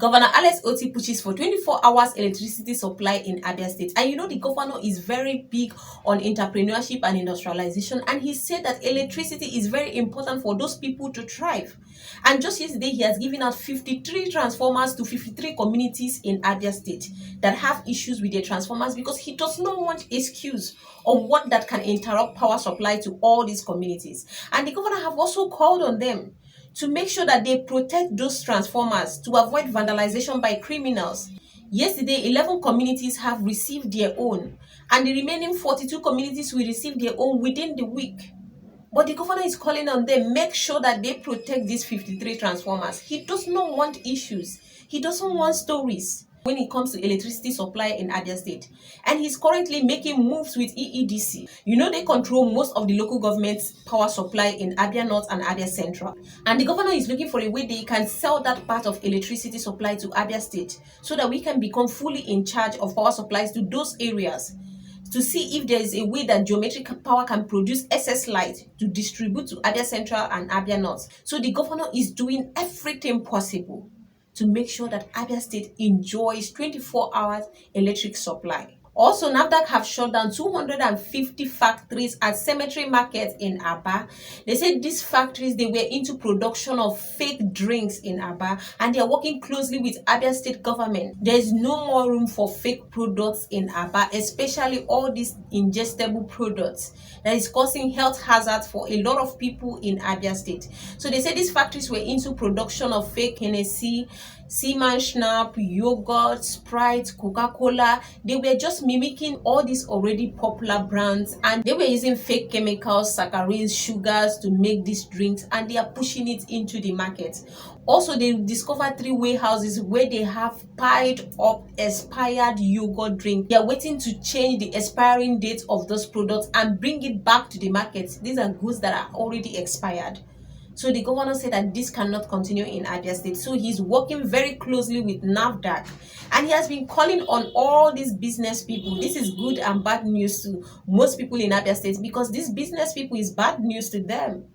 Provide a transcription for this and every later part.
Governor Alex Otti pushes for 24 hours electricity supply in Abia State. And you know the governor is very big on entrepreneurship and industrialization. And he said that electricity is very important for those people to thrive. And just yesterday, he has given out 53 transformers to 53 communities in Abia State that have issues with their transformers because he does not want excuse on what that can interrupt power supply to all these communities. And the governor have also called on them to make sure that they protect those transformers to avoid vandalization by criminals. Yesterday, 11 communities have received their own, and the remaining 42 communities will receive their own within the week. But the governor is calling on them, make sure that they protect these 53 transformers. He does not want issues. He doesn't want stories when it comes to electricity supply in Abia State. And he's currently making moves with EEDC. You know, they control most of the local government's power supply in Abia North and Abia Central. And the governor is looking for a way they can sell that part of electricity supply to Abia State so that we can become fully in charge of power supplies to those areas, to see if there is a way that geometric power can produce excess light to distribute to Abia Central and Abia North. So the governor is doing everything possible to make sure that Abia State enjoys 24 hours electric supply. Also, NAFDAC have shut down 250 factories at Cemetery Market in Aba. They said these factories, they were into production of fake drinks in Aba, and they are working closely with Abia State government. There is no more room for fake products in Aba, especially all these ingestible products that is causing health hazards for a lot of people in Abia State. So they said these factories were into production of fake Hennessy, Seaman Schnapp, yogurt, Sprite, Coca-Cola. They were just mimicking all these already popular brands, and they were using fake chemicals, saccharines, sugars to make these drinks, and they are pushing it into the market. Also, they discovered 3 warehouses where they have piled up expired yogurt drink. They are waiting to change the expiring date of those products and bring it back to the market. These are goods that are already expired. So the governor said that this cannot continue in Abia State. So he's working very closely with NAFDAC. And he has been calling on all these business people. This is good and bad news to most people in Abia State, because these business people is bad news to them.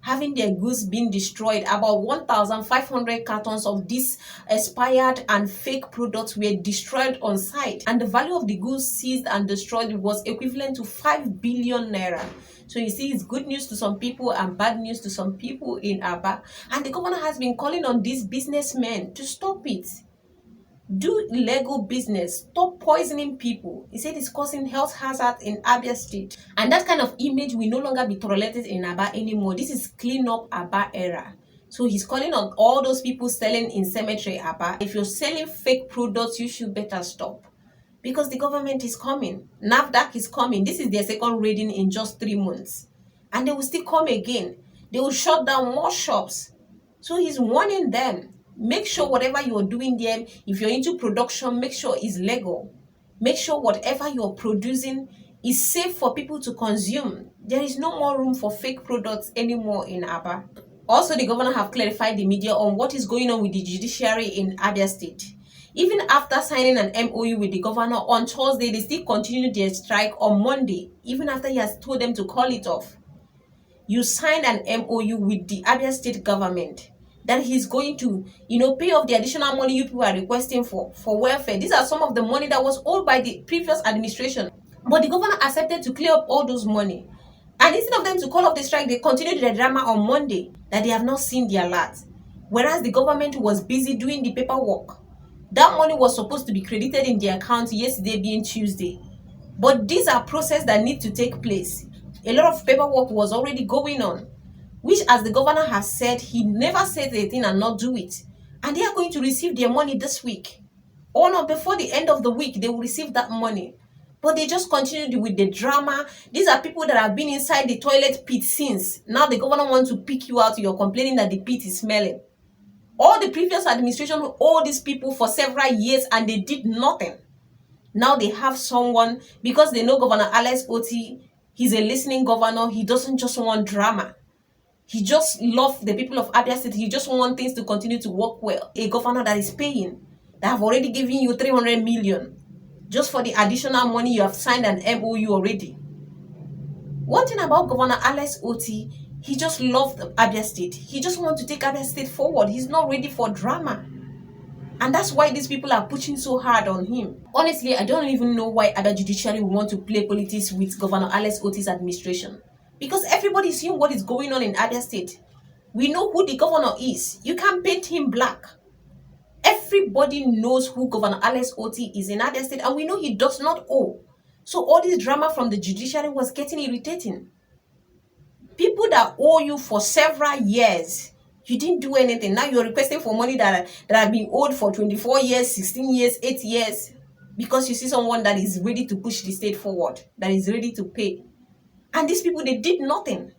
Having their goods being destroyed. About 1,500 cartons of these expired and fake products were destroyed on site. And the value of the goods seized and destroyed was equivalent to 5 billion naira. So you see, it's good news to some people and bad news to some people in Aba. And the governor has been calling on these businessmen to stop it. Do legal business. Stop poisoning people. He said it's causing health hazard in Abia State. And that kind of image will no longer be tolerated in Aba anymore. This is clean up Aba era. So he's calling on all those people selling in Cemetery Aba. If you're selling fake products, you should better stop. Because the government is coming. NAFDAC is coming. This is their second raiding in just 3 months. And they will still come again. They will shut down more shops. So he's warning them. Make sure whatever you're doing there, if you're into production, make sure it's legal. Make sure whatever you're producing is safe for people to consume. There is no more room for fake products anymore in Aba. Also, the governor have clarified the media on what is going on with the judiciary in Abia State. Even after signing an MOU with the governor on Thursday, they still continue their strike on Monday, even after he has told them to call it off. You signed an MOU with the Abia State government that he's going to, pay off the additional money you people are requesting for welfare. These are some of the money that was owed by the previous administration. But the governor accepted to clear up all those money. And instead of them to call off the strike, they continued the drama on Monday that they have not seen the alert. Whereas the government was busy doing the paperwork. That money was supposed to be credited in the account yesterday being Tuesday. But these are processes that need to take place. A lot of paperwork was already going on, which, as the governor has said, he never said a thing and not do it. And they are going to receive their money this week. Or not before the end of the week, they will receive that money. But they just continued with the drama. These are people that have been inside the toilet pit since. Now the governor wants to pick you out. You're complaining that the pit is smelling. All the previous administration owed these people for several years and they did nothing. Now they have someone, because they know Governor Alex Otti, he's a listening governor. He doesn't just want drama. He just loves the people of Abia State. He just wants things to continue to work well. A governor that is paying, that have already given you 300 million just for the additional money you have signed an MOU already. One thing about Governor Alex Otti, he just loved Abia State. He just wants to take Abia State forward. He's not ready for drama. And that's why these people are pushing so hard on him. Honestly, I don't even know why Abia Judiciary will want to play politics with Governor Alex Otti's administration. Because everybody is seeing what is going on in Abia State. We know who the governor is. You can't paint him black. Everybody knows who Governor Alex Otti is in Abia State, and we know he does not owe. So all this drama from the judiciary was getting irritating. People that owe you for several years, you didn't do anything. Now you're requesting for money that have been owed for 24 years, 16 years, 8 years, because you see someone that is ready to push the state forward, that is ready to pay. And these people, they did nothing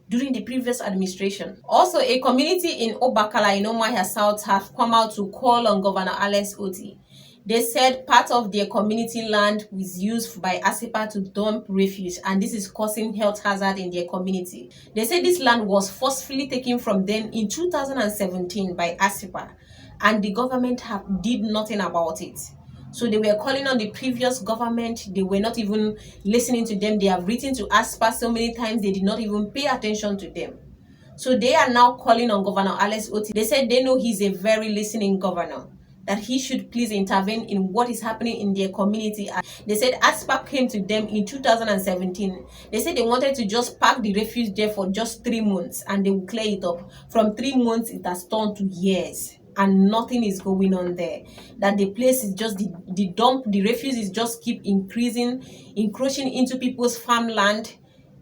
during the previous administration. Also, a community in Obakala in Umuahia South have come out to call on Governor Alex Otti. They said part of their community land was used by ASIPA to dump refuse, and this is causing health hazard in their community. They said this land was forcefully taken from them in 2017 by ASIPA, and the government did nothing about it. So they were calling on the previous government. They were not even listening to them. They have written to ASPA so many times. They did not even pay attention to them. So they are now calling on Governor Alex Otti. They said they know he's a very listening governor, that he should please intervene in what is happening in their community. They said ASPA came to them in 2017. They said they wanted to just park the refuse there for just 3 months and they will clear it up. From 3 months, it has turned to years. And nothing is going on there. That the place is just the dump, the refuse is just keep increasing, encroaching into people's farmland,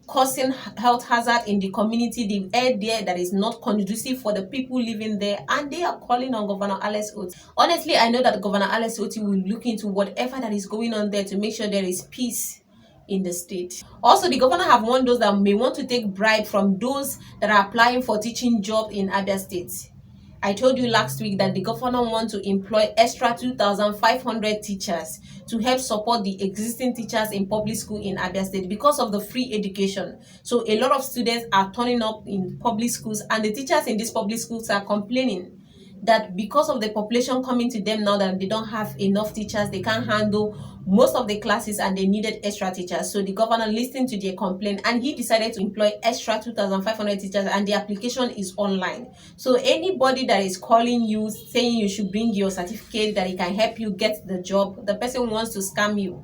causing health hazard in the community, the air there that is not conducive for the people living there, and they are calling on Governor Alex Otti. Honestly, I know that Governor Alex Otti will look into whatever that is going on there to make sure there is peace in the state. Also, the governor have warned those that may want to take bribe from those that are applying for teaching job in Abia State. I told you last week that the governor wants to employ extra 2,500 teachers to help support the existing teachers in public school in Abia State because of the free education. So a lot of students are turning up in public schools, and the teachers in these public schools are complaining that because of the population coming to them now, that they don't have enough teachers, they can't handle most of the classes and they needed extra teachers. So the governor listened to their complaint and he decided to employ extra 2,500 teachers, and the application is online. So anybody that is calling you saying you should bring your certificate that it can help you get the job, the person wants to scam you.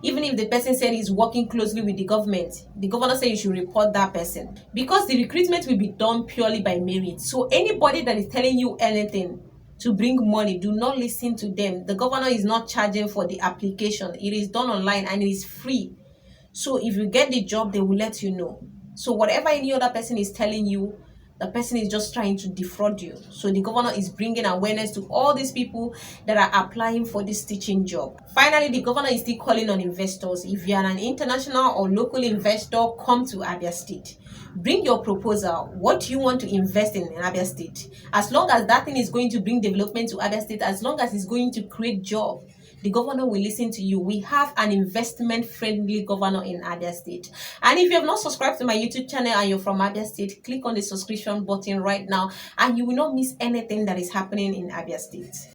Even if the person said he's working closely with the government, the governor said you should report that person, because the recruitment will be done purely by merit. So anybody that is telling you anything to bring money, do not listen to them. The governor is not charging for the application. It is done online and it is free. So if you get the job, they will let you know. So whatever any other person is telling you, the person is just trying to defraud you. So the governor is bringing awareness to all these people that are applying for this teaching job. Finally, the governor is still calling on investors. If you are an international or local investor, come to Abia State. Bring your proposal. What do you want to invest in Abia State? As long as that thing is going to bring development to Abia State, as long as it's going to create jobs, the governor will listen to you. We have an investment-friendly governor in Abia State. And if you have not subscribed to my YouTube channel and you're from Abia State, click on the subscription button right now and you will not miss anything that is happening in Abia State.